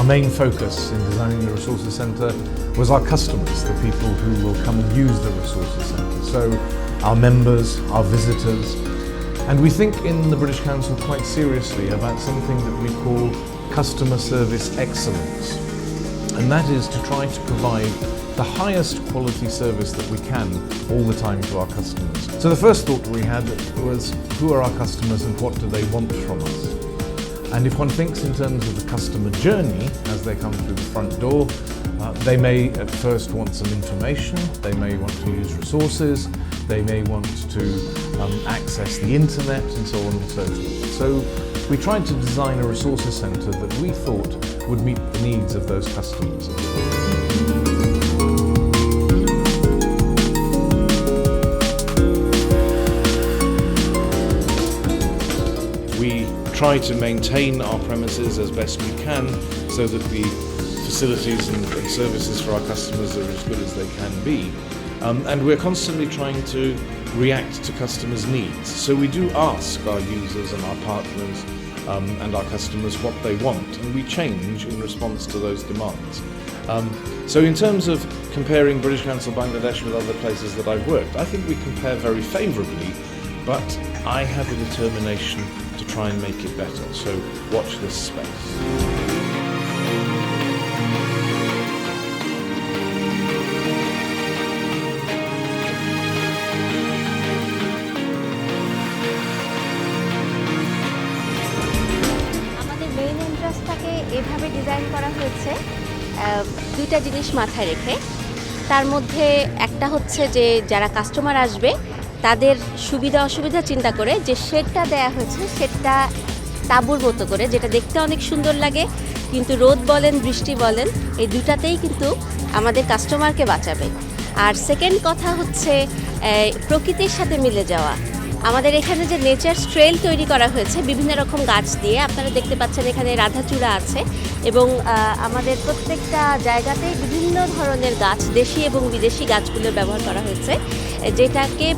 Our main focus in designing the Resources Centre was our customers, the people who will come and use the Resources Centre. So our members, our visitors, and we think in the British Council quite seriously about something that we call customer service excellence. And that is to try to provide the highest quality service that we can all the time to our customers. So the first thought we had was, who are our customers and what do they want from us? And if one thinks in terms of the customer journey as they come through the front door, they may at first want some information, they may want to use resources, they may want to access the internet and so on and so forth. So we tried to design a resources centre that we thought would meet the needs of those customers. We try to maintain our premises as best we can so that the facilities and services for our customers are as good as they can be. And we're constantly trying to react to customers' needs. So we do ask our users and our partners and our customers what they want, and we change in response to those demands. So in terms of comparing British Council Bangladesh with other places that I've worked, I think we compare very favourably, but I have a determination to try and make it better. So watch this space. এভাবে design করা হয়েছে দুইটা জিনিস মাথায় রেখে। তার মধ্যে একটা হচ্ছে যে যারা কাস্টমার আসবে তাদের সুবিধা অসুবিধা চিন্তা করে যে শেডটা দেয়া হয়েছে, শেডটা তাঁবুর মতো করে, যেটা দেখতে অনেক সুন্দর লাগে, কিন্তু রোদ বলেন বৃষ্টি বলেন এই দুটাতেই কিন্তু আমাদের কাস্টমারকে বাঁচাবে। আর সেকেন্ড কথা হচ্ছে প্রকৃতির সাথে মিলে যাওয়া। আমাদের এখানে যে নেচার ট্রেল তৈরি করা হয়েছে বিভিন্ন রকম গাছ দিয়ে, আপনারা দেখতে পাচ্ছেন এখানে রাধাচূড়া আছে এবং আমাদের প্রত্যেকটা জায়গাতেই বিভিন্ন ধরনের গাছ, দেশি এবং বিদেশি গাছগুলো ব্যবহার করা হয়েছে, যেটাকে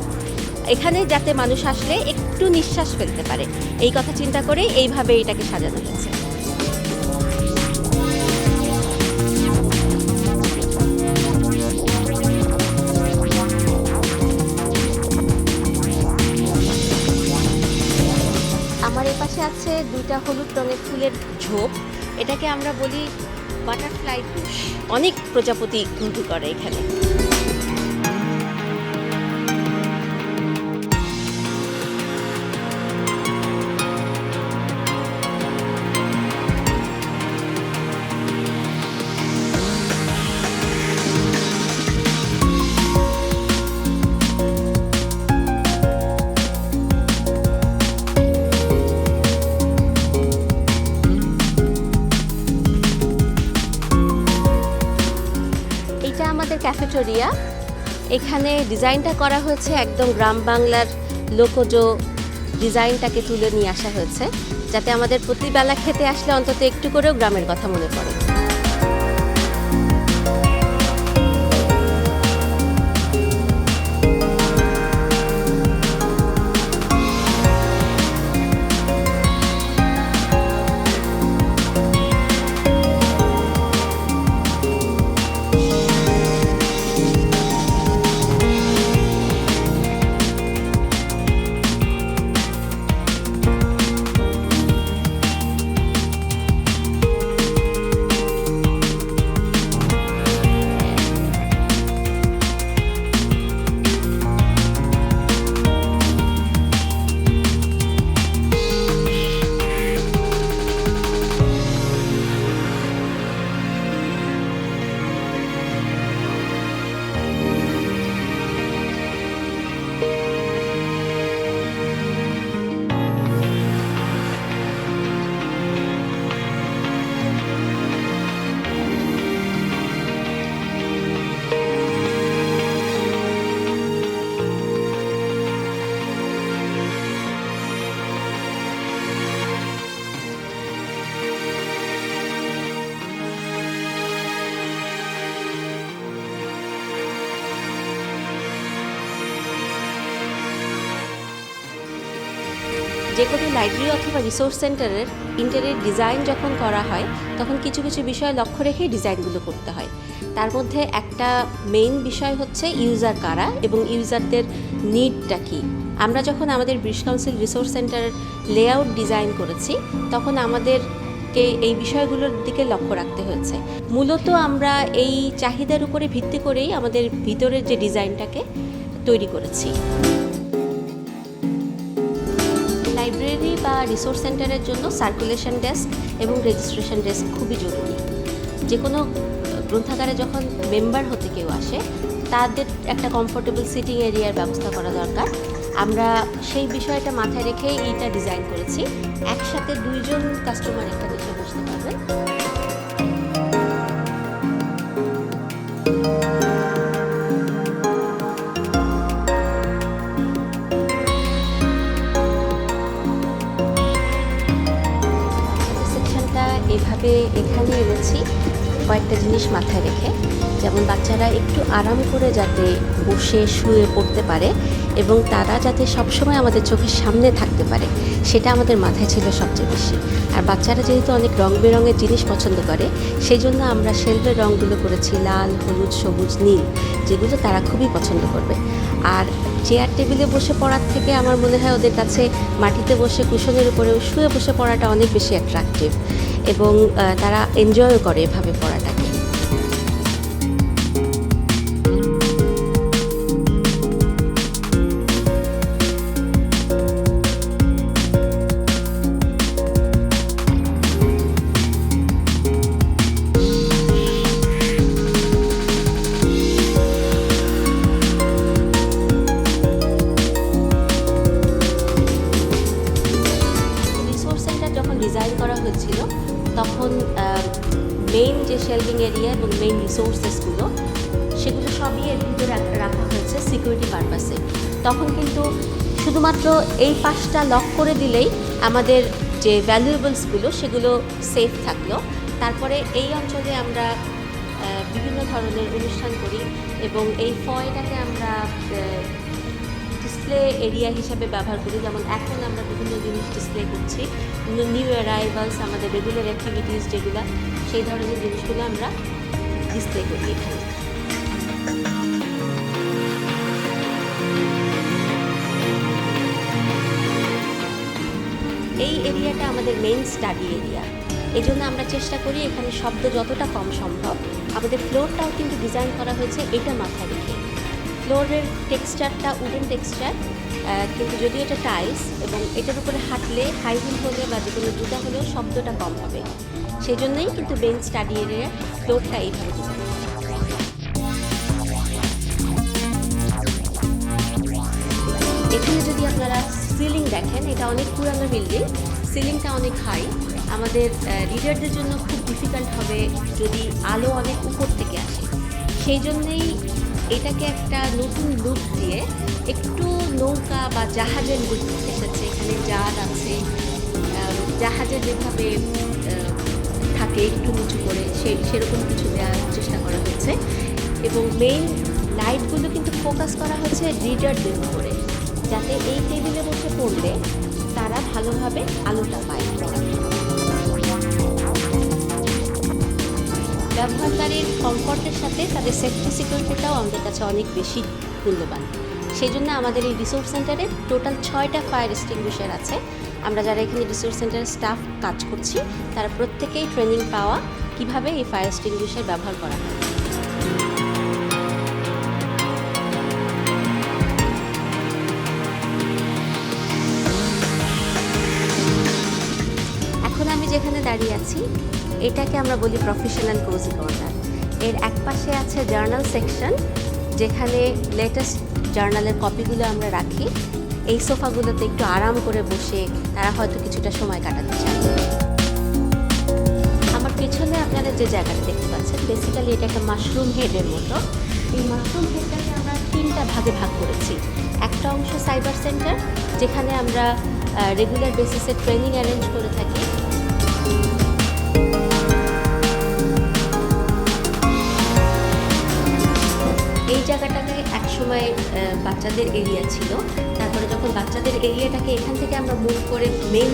এখানে যাতে মানুষ আসলে একটু নিঃশ্বাস ফেলতে পারে এই কথা চিন্তা করে এইভাবে এটাকে সাজানো হয়েছে। আমার এই পাশে আছে দুইটা হলুদ রঙের ফুলের ঝোপ, এটাকে আমরা বলি বাটারফ্লাই বুশ। অনেক প্রজাপতি ঘুরঘুর করে এখানে। ক্যাফেটেরিয়া, এখানে ডিজাইনটা করা হয়েছে একদম গ্রাম বাংলার লোকজ ডিজাইনটাকে তুলে নিয়ে আসা হয়েছে, যাতে আমাদের প্রতিবেলা খেতে আসলে অন্তত একটু করেও গ্রামের কথা মনে পড়ে। যে কোনো লাইব্রেরি অথবা রিসোর্স সেন্টারের ইন্টারিয়র ডিজাইন যখন করা হয় তখন কিছু কিছু বিষয় লক্ষ্য রেখেই ডিজাইনগুলো করতে হয়। তার মধ্যে একটা মেইন বিষয় হচ্ছে ইউজার কারা এবং ইউজারদের নিডটা কী। আমরা যখন আমাদের British council resource centre layout design করেছি তখন আমাদেরকে এই বিষয়গুলোর দিকে লক্ষ্য রাখতে হয়েছে। মূলত আমরা এই চাহিদার উপরে ভিত্তি করেই আমাদের ভিতরের যে ডিজাইনটাকে তৈরি করেছি। লাইব্রেরি বা রিসোর্স সেন্টারের জন্য সার্কুলেশন ডেস্ক এবং রেজিস্ট্রেশন ডেস্ক খুবই জরুরি। যে কোনো গ্রন্থাগারে যখন মেম্বার হতে কেউ আসে তাদের একটা কমফোর্টেবল সিটিং এরিয়ার ব্যবস্থা করা দরকার। আমরা সেই বিষয়টা মাথায় রেখেই এইটা ডিজাইন করেছি। একসাথে 2 জন কাস্টমার এখানে এসে বসতে পারবেন। এভাবে এখানে এনেছি কয়েকটা জিনিস মাথায় রেখে, যেমন বাচ্চারা একটু আরাম করে যাতে বসে শুয়ে পড়তে পারে এবং তারা যাতে সবসময় আমাদের চোখের সামনে থাকতে পারে সেটা আমাদের মাথায় ছিল সবচেয়ে বেশি। আর বাচ্চারা যেহেতু অনেক রং বেরঙের জিনিস পছন্দ করে সেই জন্য আমরা শেলফের রঙগুলো করেছি লাল, হলুদ, সবুজ, নীল, যেগুলো তারা খুবই পছন্দ করবে। আর চেয়ার টেবিলে বসে পড়ার থেকে আমার মনে হয় ওদের কাছে মাটিতে বসে কুশনের উপরেও শুয়ে বসে পড়াটা অনেক বেশি অ্যাট্রাকটিভ এবং তারা এনজয়ও করে এভাবে পড়াটাকে। ডিজাইন করা হয়েছিল তখন মেইন যে শেলভিং এরিয়া এবং মেইন রিসোর্সেসগুলো সেগুলো সবই এর ভিতরে রাখা হয়েছে সিকিউরিটি পারপাসে। তখন কিন্তু শুধুমাত্র এই পাশটা লক করে দিলেই আমাদের যে ভ্যালুয়েবলসগুলো সেগুলো সেফ থাকলো। তারপরে এই অঞ্চলে আমরা বিভিন্ন ধরনের অনুষ্ঠান করি এবং এই ফয়েটাকে আমরা ডিসপ্লে এরিয়া হিসাবে ব্যবহার করি। যেমন এখন আমরা বিভিন্ন জিনিস ডিসপ্লে করছি, নিউ অ্যারাইভালস, আমাদের রেগুলার অ্যাক্টিভিটিস যেগুলো, সেই ধরনের জিনিসগুলো আমরা ডিসপ্লে করি এখানে। এই এরিয়াটা আমাদের মেইন স্টাডি এরিয়া। এই জন্য আমরা চেষ্টা করি এখানে শব্দ যতটা কম সম্ভব। আমাদের ফ্লোরটাও কিন্তু ডিজাইন করা হয়েছে এটা মাথায় রেখে। ফ্লোরের টেক্সচারটা উডেন টেক্সচার, কিন্তু যদি এটা টাইলস এবং এটার উপরে হাঁটলে হাই হিল হলে বা যে কোনো জুতা হলেও শব্দটা কম হবে। সেই জন্যই কিন্তু মেইন স্টাডি এরিয়ার ফ্লোরটা এইভাবে ডিজাইন। এখানে যদি আপনারা সিলিং দেখেন, এটা অনেক পুরানো বিল্ডিং, সিলিংটা অনেক হাই। আমাদের রিডারদের জন্য খুব ডিফিকাল্ট হবে যদি আলো অনেক উপর থেকে আসে। সেই জন্যেই এটাকে একটা নতুন লুক দিয়ে একটু নৌকা বা জাহাজের লুক এসেছে। এখানে জাহাজ আছে, জাহাজে যেভাবে থাকে একটু নিচু করে সেরকম কিছু দেওয়ার চেষ্টা করা হয়েছে। এবং মেইন লাইটগুলো কিন্তু ফোকাস করা হয়েছে রিডারদের উপরে, যাতে এই টেবিলে বসে পড়লে তারা ভালোভাবে আলোটা পায়। ব্যবহারকারীর কমফর্টের সাথে তাদের সেফটি সিকিউরিটিটাও আমাদের কাছে অনেক বেশি মূল্যবান। সেই জন্য আমাদের এই রিসোর্স সেন্টারে টোটাল 6টা ফায়ার এক্সটিংগুইশার আছে। আমরা যারা এখানে রিসোর্স সেন্টারের স্টাফ কাজ করছি তারা প্রত্যেকেই ট্রেনিং পাওয়া কিভাবে এই ফায়ার এক্সটিংগুইশার ব্যবহার করা হয়। এখন আমি যেখানে দাঁড়িয়ে আছি এটাকে আমরা বলি প্রফেশনাল কোজি কর্নার। এর এক পাশে আছে জার্নাল সেকশন, যেখানে লেটেস্ট জার্নালের কপিগুলো আমরা রাখি। এই সোফাগুলোতে একটু আরাম করে বসে তারা হয়তো কিছুটা সময় কাটাতে চায়। আমার পেছনে আপনারা যে জায়গাটা দেখতে পাচ্ছেন, বেসিক্যালি এটা একটা মাশরুম হেডের মতো। এই মাশরুম হেডটাকে আমরা 3টা ভাগে ভাগ করেছি। একটা অংশ সাইবার সেন্টার, যেখানে আমরা রেগুলার বেসিসে ট্রেনিং অ্যারেঞ্জ করে থাকি। এই জায়গাটাকে একসময় বাচ্চাদের এরিয়া ছিল, তাদের তারপরে যখন বাচ্চাদের এরিয়াটাকে এখান থেকে আমরা মুভ করে মেইন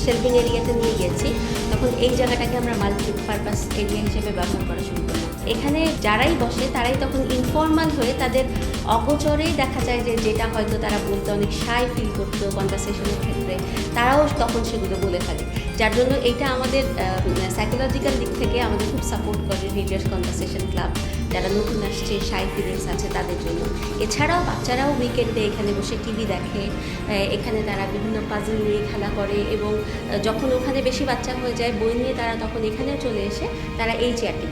শেলফিং এরিয়াতে নিয়ে গেছি, তখন এই জায়গাটাকে আমরা মাল্টিপারপাস এরিয়া হিসেবে ব্যবহার করা শুরু করলাম। এখানে যারাই বসে তারাই তখন ইনফর্মাল হয়ে তাদের অগোচরেই দেখা যায় যে যেটা হয়তো তারা বলতে অনেক শাই ফিল করতো কনভারসেশনের ক্ষেত্রে, তারাও তখন সেগুলো বলে ফেলে। যার জন্য এটা আমাদের সাইকোলজিক্যাল দিক থেকে আমাদের খুব সাপোর্ট করে রিডার্স কনভারসেশন ক্লাব, যারা নতুন আসছে শাই ফিলিংস আছে তাদের জন্য। এছাড়াও বাচ্চারাও উইকেন্ডে এখানে বসে টিভি দেখে, এখানে তারা বিভিন্ন পাজল নিয়ে খেলা করে, এবং যখন ওখানে বেশি বাচ্চা হয়ে যায় বই নিয়ে তারা তখন এখানেও চলে এসে তারা এই চেয়ারটি